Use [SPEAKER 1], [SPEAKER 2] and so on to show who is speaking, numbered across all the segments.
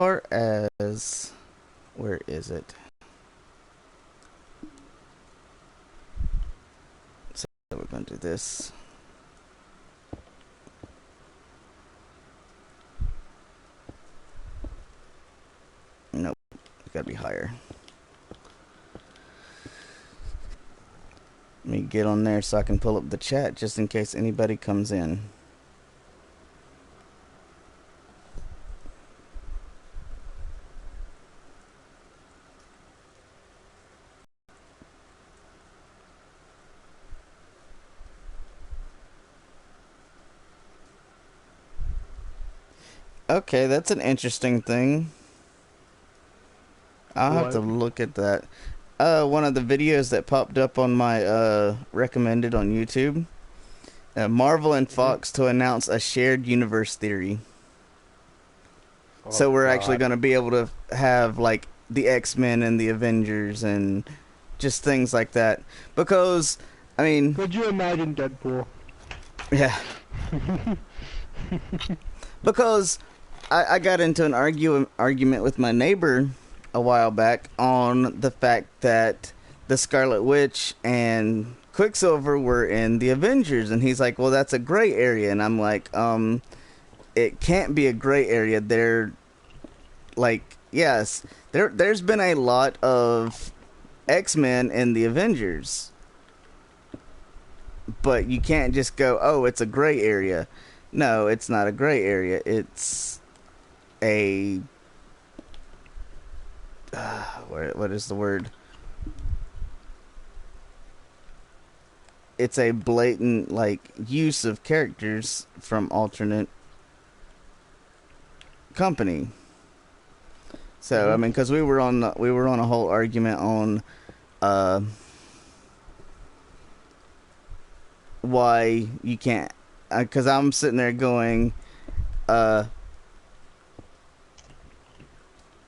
[SPEAKER 1] far as, where is it? So we're going to do this. Nope, it's got to be higher. Let me get on there so I can pull up the chat just in case anybody comes in. Okay, that's an interesting thing. I'll have to look at that. One of the videos that popped up on my recommended on YouTube. Marvel and Fox to announce a shared universe theory. So we're actually going to be able to have like the X-Men and the Avengers and just things like that. Because, I mean...
[SPEAKER 2] Could you imagine Deadpool?
[SPEAKER 1] Yeah. Because I got into an argument with my neighbor a while back on the fact that the Scarlet Witch and Quicksilver were in the Avengers, and he's like, well, that's a gray area. And I'm like, it can't be a gray area. They're like, yes, there's been a lot of X-Men in the Avengers, but you can't just go, oh, it's a gray area. No, it's not a gray area. It's a what is the word? It's a blatant like use of characters from alternate company. So I mean, because we were on a whole argument on why you can't. Because I'm sitting there going,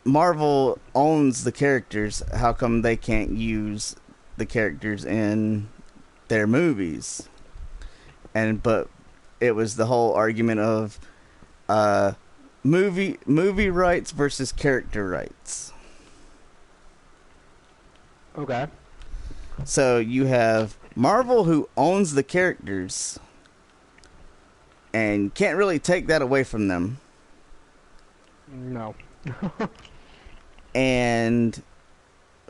[SPEAKER 1] Marvel owns the characters. How come they can't use the characters in their movies? But it was the whole argument of movie rights versus character rights.
[SPEAKER 2] Okay.
[SPEAKER 1] So you have Marvel, who owns the characters and can't really take that away from them.
[SPEAKER 2] No.
[SPEAKER 1] And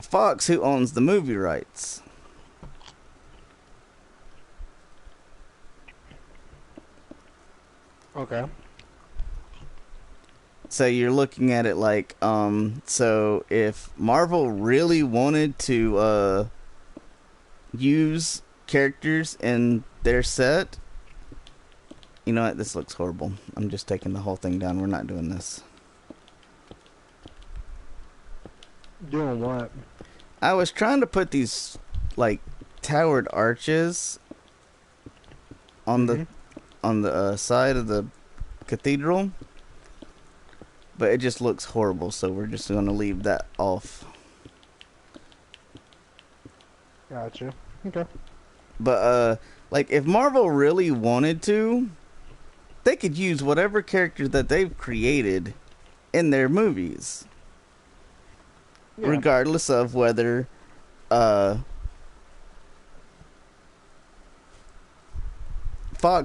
[SPEAKER 1] Fox, who owns the movie rights.
[SPEAKER 2] Okay.
[SPEAKER 1] So you're looking at it like, so if Marvel really wanted to use characters in their set, you know what, this looks horrible. I'm just taking the whole thing down. We're not doing this.
[SPEAKER 2] Doing what?
[SPEAKER 1] I was trying to put these like towered arches on the side of the cathedral, but it just looks horrible, so we're just going to leave that off.
[SPEAKER 2] Gotcha. Okay.
[SPEAKER 1] But like if Marvel really wanted to, they could use whatever character that they've created in their movies. Yeah. Regardless of whether Fox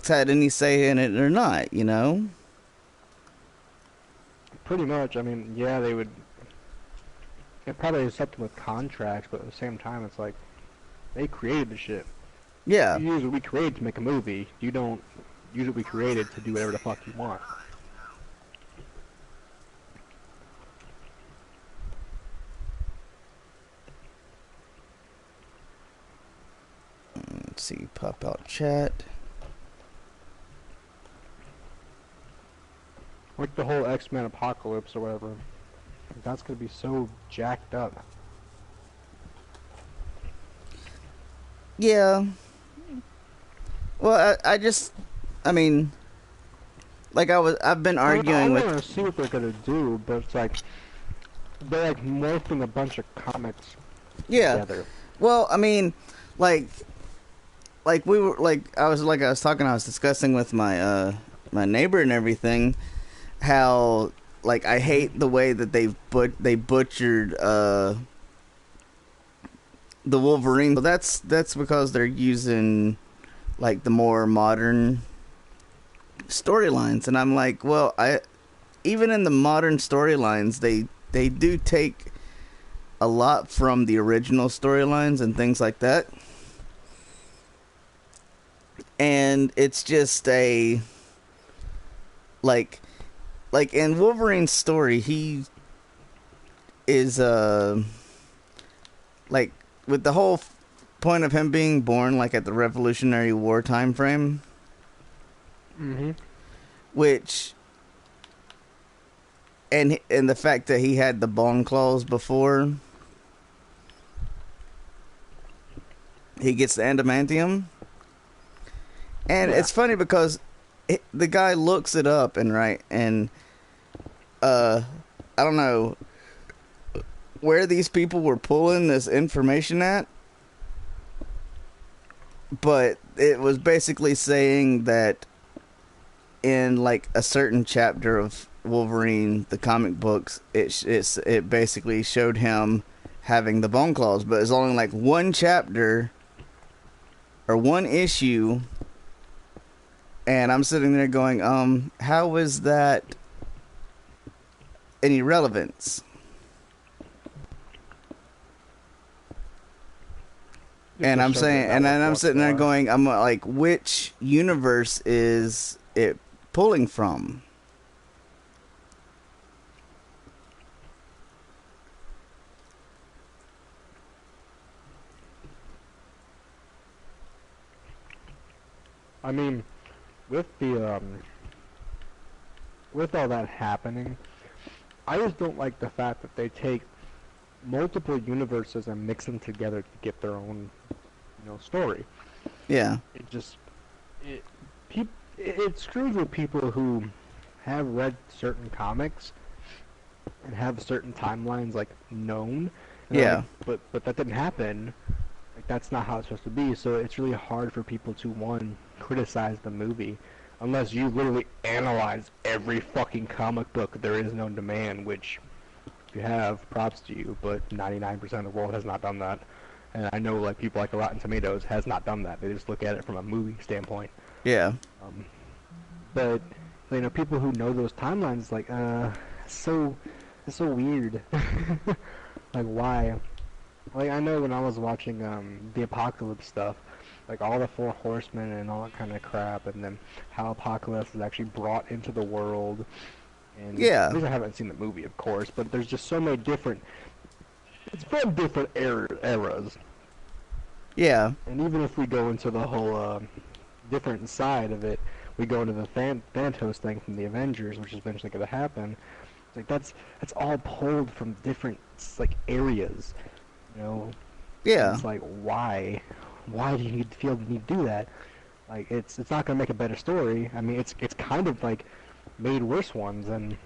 [SPEAKER 1] had any say in it or not, you know?
[SPEAKER 2] Pretty much. I mean, yeah, they would... It probably is something with contracts, but at the same time, it's like, they created the shit.
[SPEAKER 1] Yeah.
[SPEAKER 2] You use what we created to make a movie. You don't use what we created to do whatever the fuck you want.
[SPEAKER 1] Let's see, pop out chat.
[SPEAKER 2] Like the whole X-Men apocalypse or whatever. That's gonna be so jacked up.
[SPEAKER 1] Yeah. Well, I mean, like I've been arguing with...
[SPEAKER 2] I want to see what they're gonna do, but it's like, they're like morphing a bunch of comics together.
[SPEAKER 1] Well, I mean, like we were, I was discussing with my my neighbor and everything, how like I hate the way that they butchered the Wolverine. But that's because they're using like the more modern storylines, and I'm like, well, I even in the modern storylines, they do take a lot from the original storylines and things like that. And it's just a like in Wolverine's story, he is like with the whole point of him being born like at the Revolutionary War time frame, which and the fact that he had the bone claws before he gets the adamantium. And it's funny because the guy looks it up and I don't know where these people were pulling this information at, but it was basically saying that in like a certain chapter of Wolverine, the comic books, it basically showed him having the bone claws, but it's only like one chapter or one issue, and I'm sitting there going, how is that any relevance? And I'm saying, and then I'm sitting there going, I'm like, which universe is it pulling from?
[SPEAKER 2] I mean, with the with all that happening, I just don't like the fact that they take multiple universes and mix them together to get their own, story.
[SPEAKER 1] Yeah.
[SPEAKER 2] It screws with people who have read certain comics and have certain timelines like known.
[SPEAKER 1] Yeah.
[SPEAKER 2] But that didn't happen. Like that's not how it's supposed to be. So it's really hard for people to criticize the movie unless you literally analyze every fucking comic book there is known to man, which if you have, props to you, but 99% of the world has not done that. And I know like people like Rotten Tomatoes has not done that. They just look at it from a movie standpoint.
[SPEAKER 1] Yeah.
[SPEAKER 2] But people who know those timelines like it's so weird. Like why? Like I know when I was watching the Apocalypse stuff, like all the Four Horsemen and all that kind of crap, and then how Apocalypse is actually brought into the world. And
[SPEAKER 1] yeah.
[SPEAKER 2] At least I haven't seen the movie, of course, but there's just so many different. It's from different eras.
[SPEAKER 1] Yeah.
[SPEAKER 2] And even if we go into the whole different side of it, we go into the Thanos thing from the Avengers, which is eventually going to happen. It's like that's all pulled from different like areas,
[SPEAKER 1] Yeah.
[SPEAKER 2] It's like why do you feel the need to do that? Like it's not going to make a better story. I mean, it's kind of like made worse ones, and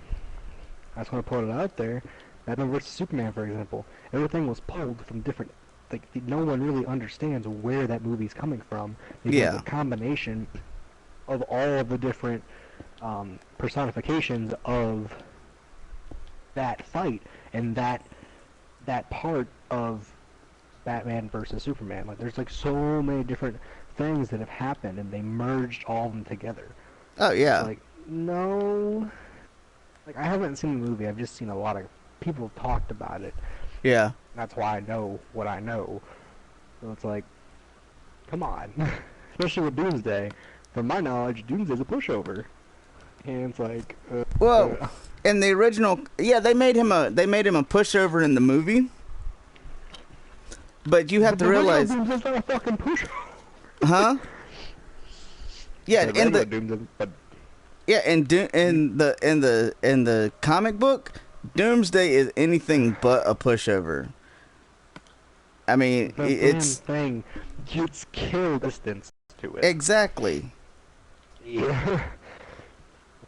[SPEAKER 2] I just want to put it out there. Batman vs Superman, for example, everything was pulled from different. Like no one really understands where that movie's coming from. Because a combination of all of the different personifications of that fight and that part of Batman versus Superman. Like there's like so many different things that have happened, and they merged all of them together.
[SPEAKER 1] Oh yeah.
[SPEAKER 2] It's like no, like I haven't seen the movie. I've just seen a lot of people talked about it.
[SPEAKER 1] Yeah.
[SPEAKER 2] That's why I know what I know. So it's like, come on. Especially with Doomsday. From my knowledge, Doomsday's a pushover. And it's like,
[SPEAKER 1] in the original, they made him a pushover in the movie. But you have to realize,
[SPEAKER 2] Doomsday's not a fucking pushover.
[SPEAKER 1] Huh? Yeah, in the
[SPEAKER 2] Doomsday, but
[SPEAKER 1] in the comic book, Doomsday is anything but a pushover. I mean, it's
[SPEAKER 2] thing gets killed distance to it.
[SPEAKER 1] Exactly.
[SPEAKER 2] Yeah.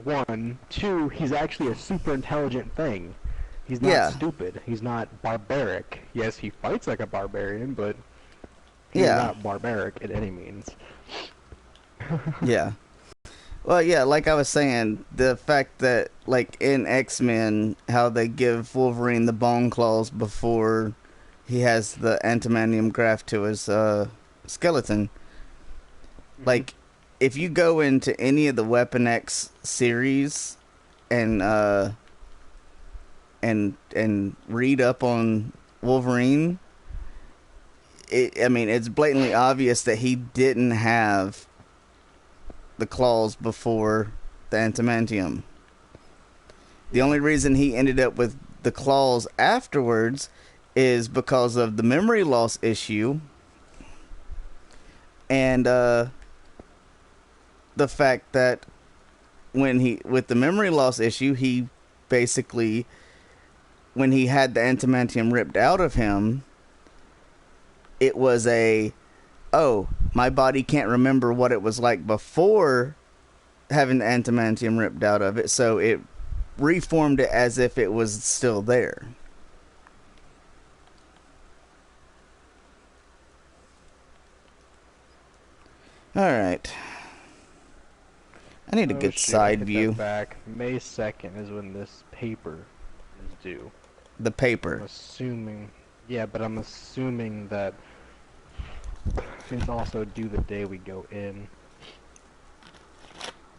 [SPEAKER 2] 1, 2, he's actually a super intelligent thing. He's not stupid. He's not barbaric. Yes, he fights like a barbarian, but he's not barbaric in any means.
[SPEAKER 1] Yeah. Well, yeah, like I was saying, the fact that, like, in X-Men, how they give Wolverine the bone claws before he has the antimanium graft to his skeleton.
[SPEAKER 2] Hmm.
[SPEAKER 1] Like, if you go into any of the Weapon X series and and read up on Wolverine, I mean, it's blatantly obvious that he didn't have the claws before the antimantium. The
[SPEAKER 2] Yeah.
[SPEAKER 1] only reason he ended up with the claws afterwards is because of the memory loss issue and the fact that when he with the memory loss issue, he basically, when he had the antimantium ripped out of him, it was a, oh, my body can't remember what it was like before having the antimantium ripped out of it, so it reformed it as if it was still there. All right. I need a
[SPEAKER 2] Oh
[SPEAKER 1] good
[SPEAKER 2] shoot, I
[SPEAKER 1] side
[SPEAKER 2] take that
[SPEAKER 1] view.
[SPEAKER 2] back. May 2nd is when this paper is due.
[SPEAKER 1] The
[SPEAKER 2] I'm
[SPEAKER 1] paper.
[SPEAKER 2] assuming, yeah, but I'm assuming that it's also due the day we go in.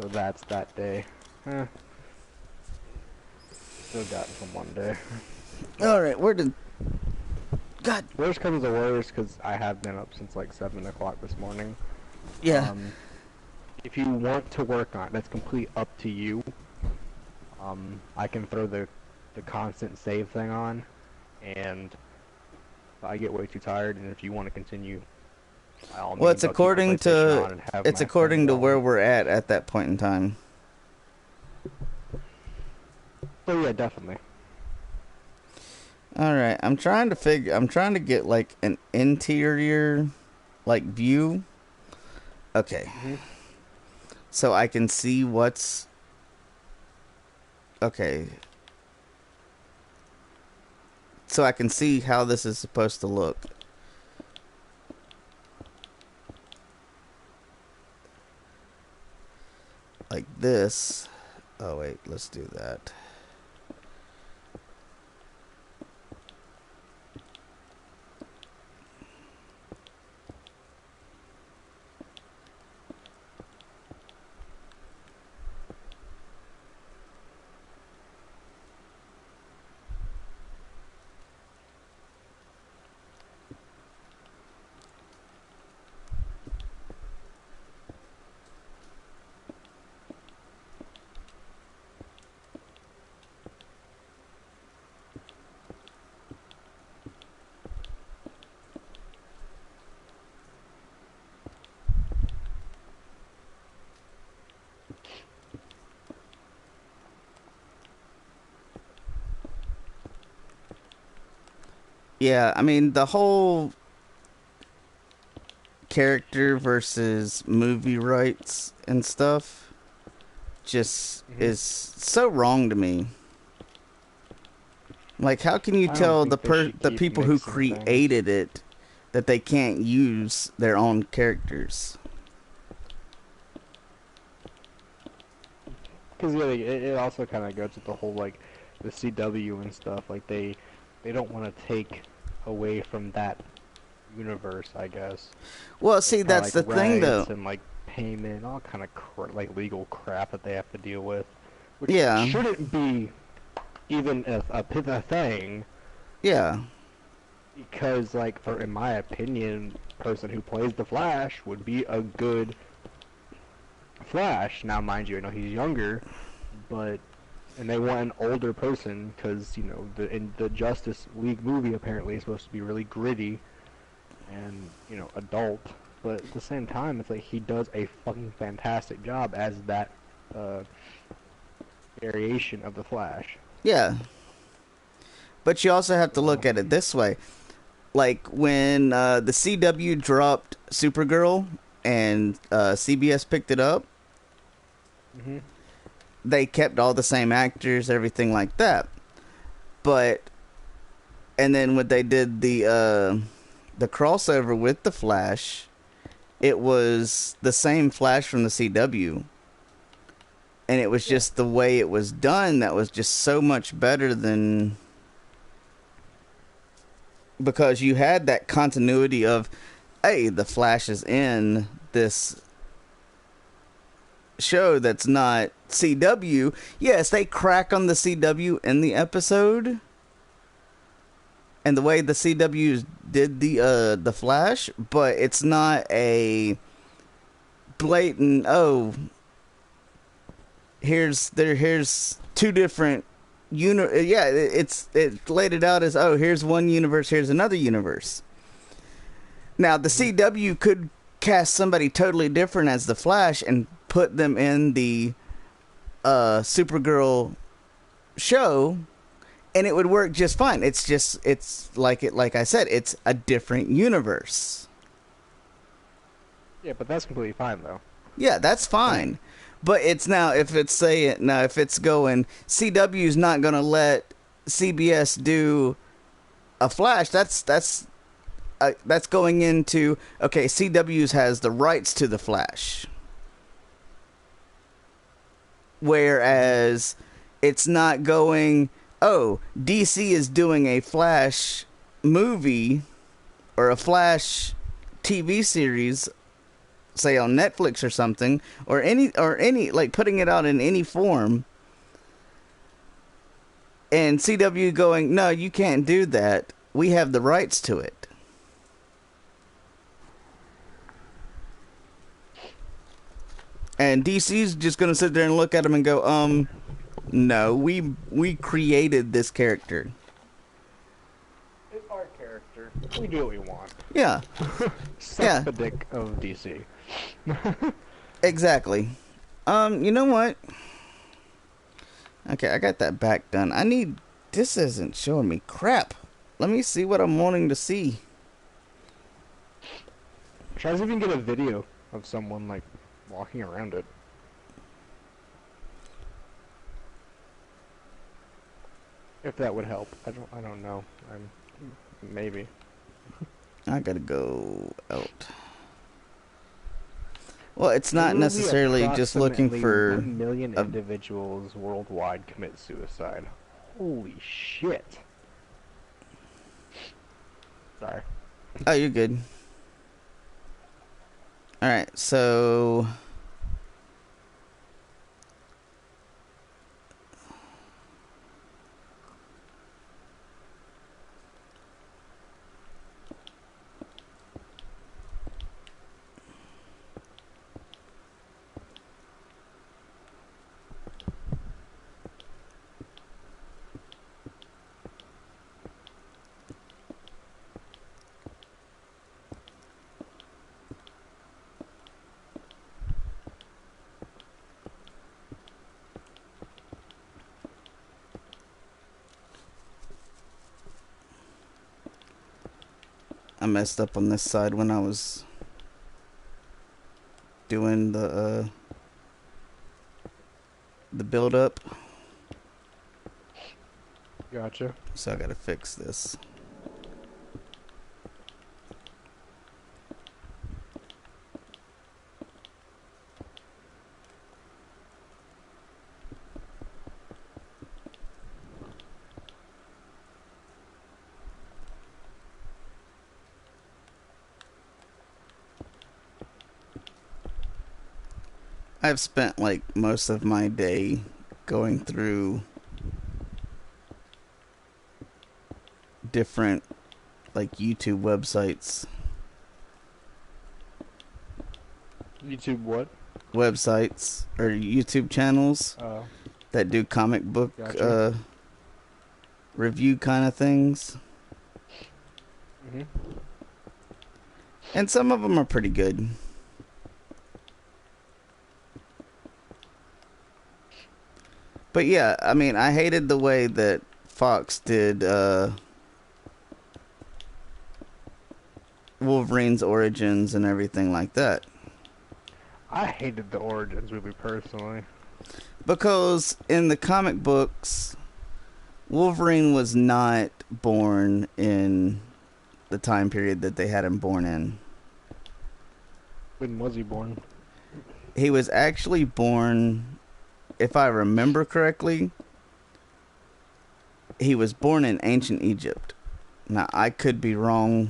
[SPEAKER 2] So that's that day. Eh, still got until Monday.
[SPEAKER 1] All right, where did God?
[SPEAKER 2] Worst comes to worst, because I have been up since like 7 o'clock this morning.
[SPEAKER 1] Yeah.
[SPEAKER 2] Um, if you want to work on it, that's completely up to you. I can throw the constant save thing on, and if I get way too tired, and if you want to continue, by all
[SPEAKER 1] Well, it's
[SPEAKER 2] means, I'll keep my
[SPEAKER 1] according
[SPEAKER 2] PlayStation
[SPEAKER 1] to
[SPEAKER 2] on and have
[SPEAKER 1] it's
[SPEAKER 2] my thing
[SPEAKER 1] according to where
[SPEAKER 2] going.
[SPEAKER 1] we're at that point in time.
[SPEAKER 2] So yeah, definitely.
[SPEAKER 1] All right, I'm trying to get like an interior like view. Okay.
[SPEAKER 2] Hmm.
[SPEAKER 1] So I can see what's okay. So I can see how this is supposed to look. Like this. Oh wait, let's do that. Yeah, I mean the whole character versus movie rights and stuff just
[SPEAKER 2] Hmm.
[SPEAKER 1] is so wrong to me. Like, how can you
[SPEAKER 2] I don't
[SPEAKER 1] tell
[SPEAKER 2] think they should
[SPEAKER 1] the
[SPEAKER 2] keep
[SPEAKER 1] people who
[SPEAKER 2] mixing things.
[SPEAKER 1] created it that they can't use their own characters?
[SPEAKER 2] Because yeah, it also kind of goes with the whole like the CW and stuff. Like they don't want to take away from that universe, I guess.
[SPEAKER 1] Well,
[SPEAKER 2] So it's
[SPEAKER 1] see,
[SPEAKER 2] kind of
[SPEAKER 1] that's
[SPEAKER 2] like
[SPEAKER 1] the thing, though.
[SPEAKER 2] rights and like payment, all kind of like legal crap that they have to deal with, which
[SPEAKER 1] Yeah,
[SPEAKER 2] shouldn't be even a thing.
[SPEAKER 1] yeah,
[SPEAKER 2] Because like for in my opinion, person who plays the Flash would be a good Flash. Now, mind you, I know he's younger, but and they want an older person because you know the Justice League movie apparently is supposed to be really gritty and you know adult, but at the same time, it's like he does a fucking fantastic job as that uh, variation of the Flash.
[SPEAKER 1] yeah. But you also have to
[SPEAKER 2] So,
[SPEAKER 1] look at it this way. Like, when the CW dropped Supergirl and CBS picked it up,
[SPEAKER 2] hmm.
[SPEAKER 1] they kept all the same actors, everything like that. But and then when they did the crossover with the Flash, it was the same Flash from the CW. And it was just the way it was done that was just so much better than, because you had that continuity of, hey, the Flash is in this show that's not CW. Yes, they crack on the CW in the episode, and the way the CW did the Flash, but it's not a blatant, oh, here's two different it laid it out as, oh, here's one universe, here's another universe. Now the CW could cast somebody totally different as the Flash and put them in the Supergirl show, and it would work just fine. It's like I said, it's a different universe.
[SPEAKER 2] Yeah, but that's completely fine though.
[SPEAKER 1] Yeah, that's fine. But it's now, if it's going, CW's not going to let CBS do a Flash, that's going into, okay, CW's has the rights to the Flash. Whereas it's not going, oh, DC is doing a Flash movie or a Flash TV series, say on Netflix or something, or any like putting it out in any form, and CW going, no, you can't do that, we have the rights to it. And DC's just gonna sit there and look at them and go, no, we created this character.
[SPEAKER 2] It's our character. We do what we want.
[SPEAKER 1] Yeah.
[SPEAKER 2] Suck the dick of DC.
[SPEAKER 1] Exactly. You know what? Okay, I got that back done. This isn't showing me crap. Let me see what I'm wanting to see.
[SPEAKER 2] Try to even get a video of someone like walking around it. If that would help. I don't know. Maybe.
[SPEAKER 1] I gotta go out. Well, it's not
[SPEAKER 2] Literally
[SPEAKER 1] necessarily just looking for
[SPEAKER 2] 1 million individuals worldwide commit suicide. Holy shit. Sorry.
[SPEAKER 1] Oh, you're good. Alright, so I messed up on this side when I was doing the build up.
[SPEAKER 2] Gotcha.
[SPEAKER 1] So I gotta fix this. I've spent like most of my day going through different like YouTube websites.
[SPEAKER 2] YouTube what?
[SPEAKER 1] Websites or YouTube channels that do comic book
[SPEAKER 2] Gotcha.
[SPEAKER 1] review kind of things.
[SPEAKER 2] Mm-hmm.
[SPEAKER 1] And some of them are pretty good. But yeah, I mean, I hated the way that Fox did Wolverine's origins and everything like that.
[SPEAKER 2] I hated the Origins movie personally.
[SPEAKER 1] Because in the comic books, Wolverine was not born in the time period that they had him born in.
[SPEAKER 2] When was he born?
[SPEAKER 1] He was actually born if I remember correctly, he was born in ancient Egypt. Now I could be wrong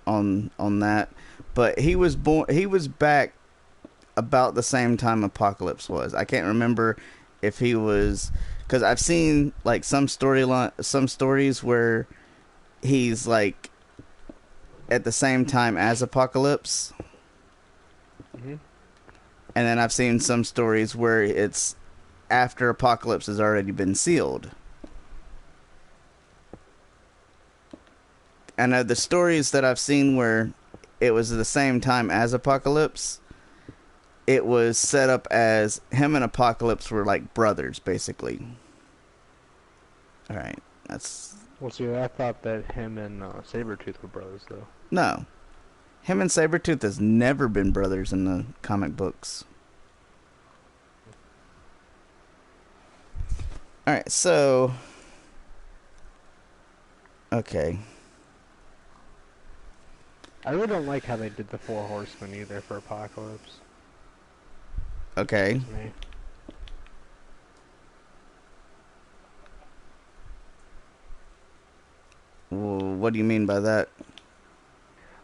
[SPEAKER 1] on that, but he was born. He was back about the same time Apocalypse was. I can't remember if he was, because I've seen like some stories where he's like at the same time as Apocalypse.
[SPEAKER 2] Mm-hmm.
[SPEAKER 1] And then I've seen some stories where it's after Apocalypse has already been sealed. And the stories that I've seen where it was the same time as Apocalypse, it was set up as him and Apocalypse were like brothers, basically. Alright, that's...
[SPEAKER 2] Well, see, I thought that him and Sabretooth were brothers, though.
[SPEAKER 1] No. Him and Sabretooth has never been brothers in the comic books. Alright, so... Okay.
[SPEAKER 2] I really don't like how they did the Four Horsemen either for Apocalypse.
[SPEAKER 1] Okay.
[SPEAKER 2] Excuse me.
[SPEAKER 1] Well, what do you mean by that?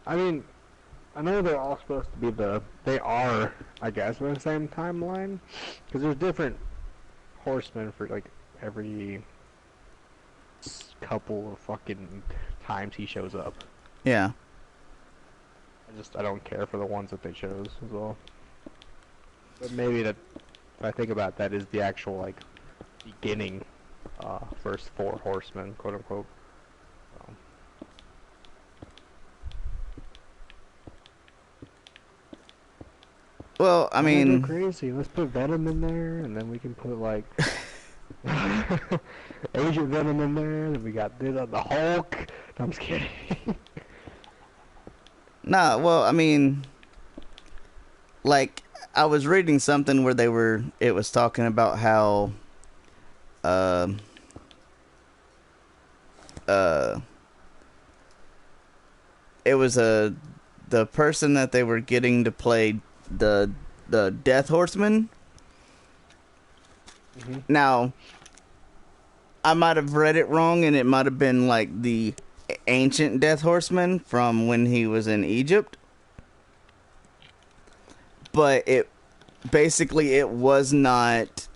[SPEAKER 2] I mean, I know they're all supposed to be they are, I guess, in the same timeline. Because there's different horsemen for, like, every couple of fucking times he shows up.
[SPEAKER 1] Yeah.
[SPEAKER 2] I don't care for the ones that they chose as well. But maybe that, if I think about that, is the actual, like, beginning, first four horsemen, quote unquote.
[SPEAKER 1] Well, I mean...
[SPEAKER 2] Go crazy. Let's put Venom in there, and then we can put, like... Agent Venom in there, and we got the Hulk. No, I'm just kidding.
[SPEAKER 1] Nah, well, I mean... Like, I was reading something where it was talking about how... it was the person that they were getting to play the Death Horseman.
[SPEAKER 2] Mm-hmm.
[SPEAKER 1] Now, I might have read it wrong, and it might have been like the ancient Death Horseman from when he was in Egypt. But it was not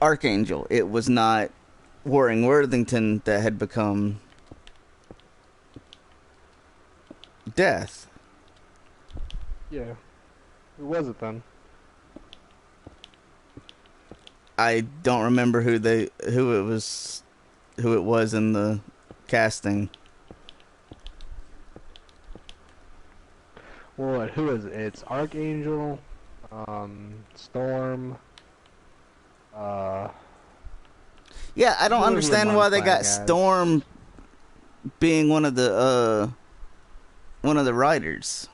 [SPEAKER 1] Archangel. It was not Warring Worthington that had become Death.
[SPEAKER 2] Yeah. Who was it then?
[SPEAKER 1] I don't remember who it was in the casting.
[SPEAKER 2] Well, who is it? It's Archangel, Storm,
[SPEAKER 1] Yeah, I don't
[SPEAKER 2] Maybe
[SPEAKER 1] understand
[SPEAKER 2] among
[SPEAKER 1] why they got
[SPEAKER 2] Flag Guys.
[SPEAKER 1] Storm being one of the writers.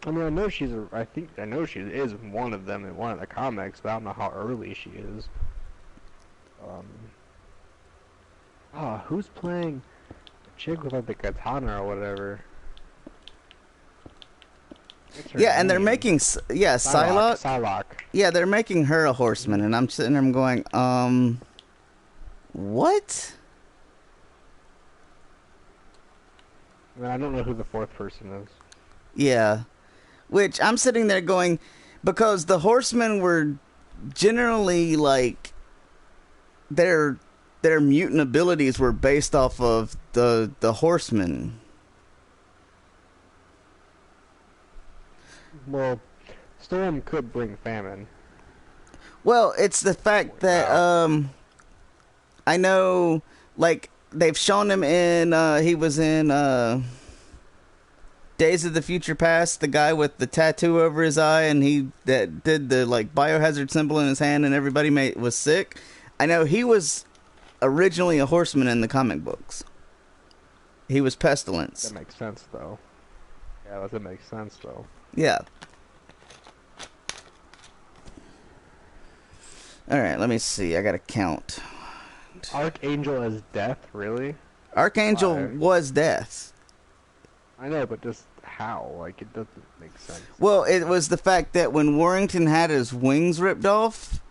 [SPEAKER 2] I mean, I know she is one of them in one of the comics, but I don't know how early she is. Who's playing the chick with like the katana or whatever? What's her
[SPEAKER 1] Yeah, and they're
[SPEAKER 2] name?
[SPEAKER 1] making Psylocke.
[SPEAKER 2] Psylocke.
[SPEAKER 1] Yeah, they're making her a horseman, and I'm sitting there and going, what?
[SPEAKER 2] I mean, I don't know who the fourth person is.
[SPEAKER 1] Yeah. Which I'm sitting there going, because the horsemen were generally like their mutant abilities were based off of the horsemen.
[SPEAKER 2] Well, Storm could bring famine.
[SPEAKER 1] Well, it's the fact that I know, like, they've shown him in he was in Days of the Future Past, the guy with the tattoo over his eye, and he that did the like biohazard symbol in his hand, and everybody was sick. I know he was originally a horseman in the comic books. He was Pestilence.
[SPEAKER 2] That makes sense, though. Yeah, that makes sense, though.
[SPEAKER 1] Yeah. All right, let me see. I gotta count.
[SPEAKER 2] Archangel as Death, really?
[SPEAKER 1] Archangel
[SPEAKER 2] Why?
[SPEAKER 1] was Death.
[SPEAKER 2] I know, but just how? Like, it doesn't make sense.
[SPEAKER 1] Well, it was the fact that when Warrington had his wings ripped off,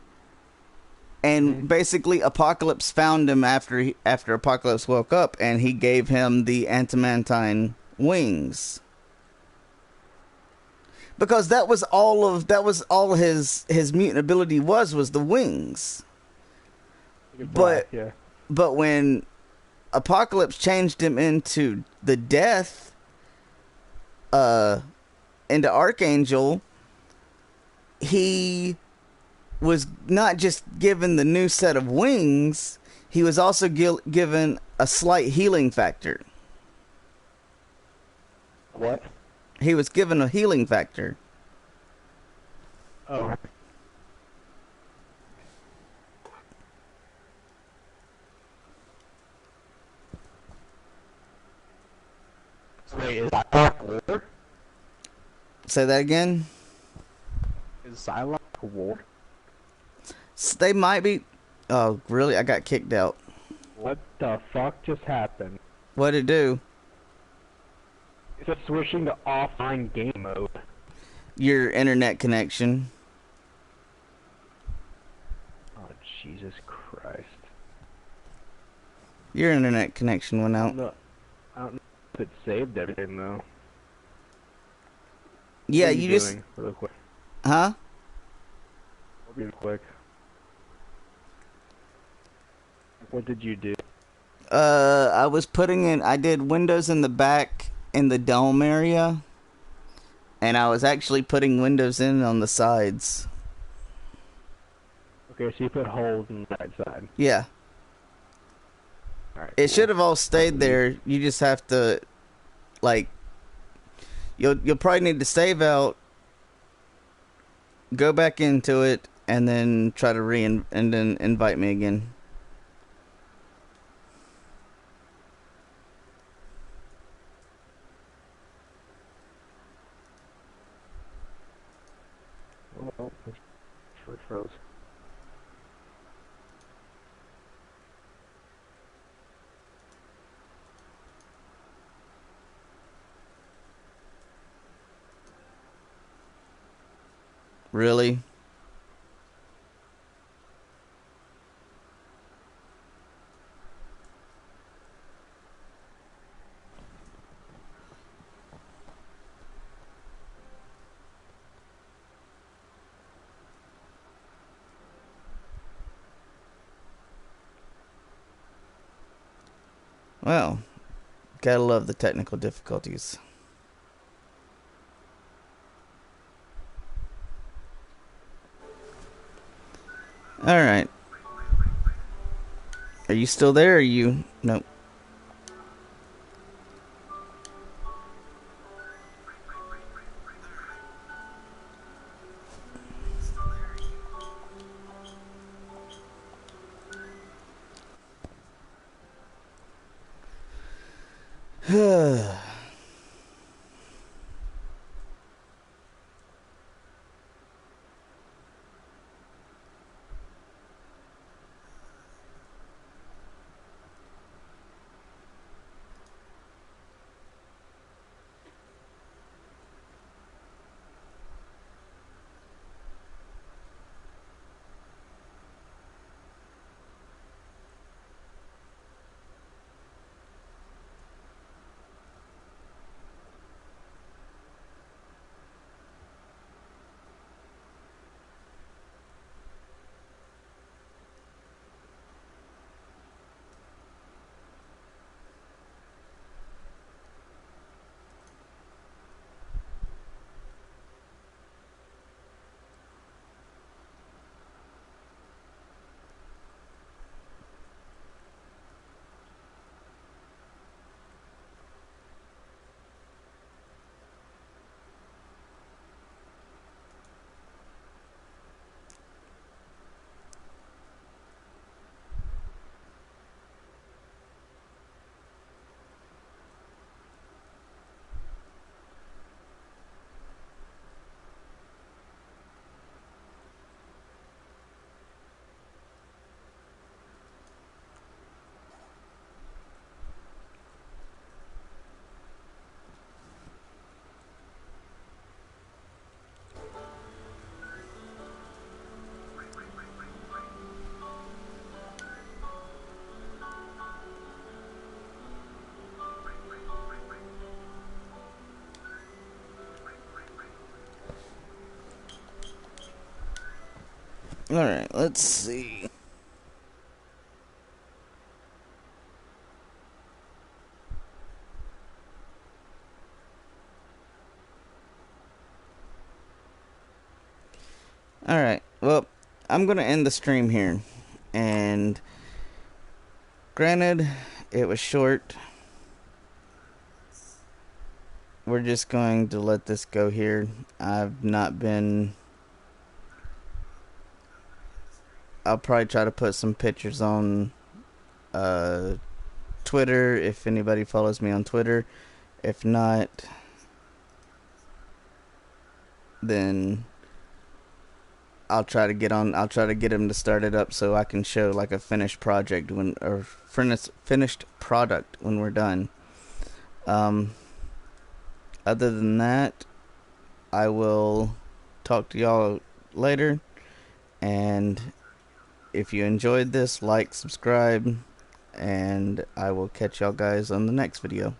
[SPEAKER 1] and basically Apocalypse found him after Apocalypse woke up, and he gave him the adamantine wings. Because that was all his mutant ability was the wings. But
[SPEAKER 2] yeah.
[SPEAKER 1] but when Apocalypse changed him into the Death, into Archangel, he was not just given the new set of wings, he was also given a slight healing factor.
[SPEAKER 2] What?
[SPEAKER 1] He was given a healing factor.
[SPEAKER 2] Oh. So wait, is Psylocke war?
[SPEAKER 1] Say that again?
[SPEAKER 2] Is Psylocke war?
[SPEAKER 1] They might be... Oh, really? I got kicked out.
[SPEAKER 2] What the fuck just happened?
[SPEAKER 1] What'd it do?
[SPEAKER 2] It's just switching to offline game mode.
[SPEAKER 1] Your internet connection.
[SPEAKER 2] Oh, Jesus Christ.
[SPEAKER 1] Your internet connection went out.
[SPEAKER 2] I don't know if it saved everything, though.
[SPEAKER 1] Yeah,
[SPEAKER 2] What are
[SPEAKER 1] you
[SPEAKER 2] doing,
[SPEAKER 1] just...
[SPEAKER 2] real quick?
[SPEAKER 1] Huh?
[SPEAKER 2] Real quick. What did you do?
[SPEAKER 1] I was putting in... I did windows in the back in the dome area. And I was actually putting windows in on the sides.
[SPEAKER 2] Okay, so you put holes in the right side.
[SPEAKER 1] Yeah.
[SPEAKER 2] Alright,
[SPEAKER 1] It
[SPEAKER 2] cool.
[SPEAKER 1] should have all stayed there. You just have to... Like... You'll probably need to save out, go back into it, and then try to and then invite me again.
[SPEAKER 2] Oh, it froze.
[SPEAKER 1] Really? Well, gotta love the technical difficulties. Alright. Are you still there, or are you... Nope. Alright, let's see. Alright, well, I'm going to end the stream here. And granted, it was short. We're just going to let this go here. I've not been... I'll probably try to put some pictures on Twitter if anybody follows me on Twitter. If not, then I'll try to get him to start it up so I can show like a finished project finished product when we're done. Other than that, I will talk to y'all later, and if you enjoyed this, like, subscribe, and I will catch y'all guys on the next video.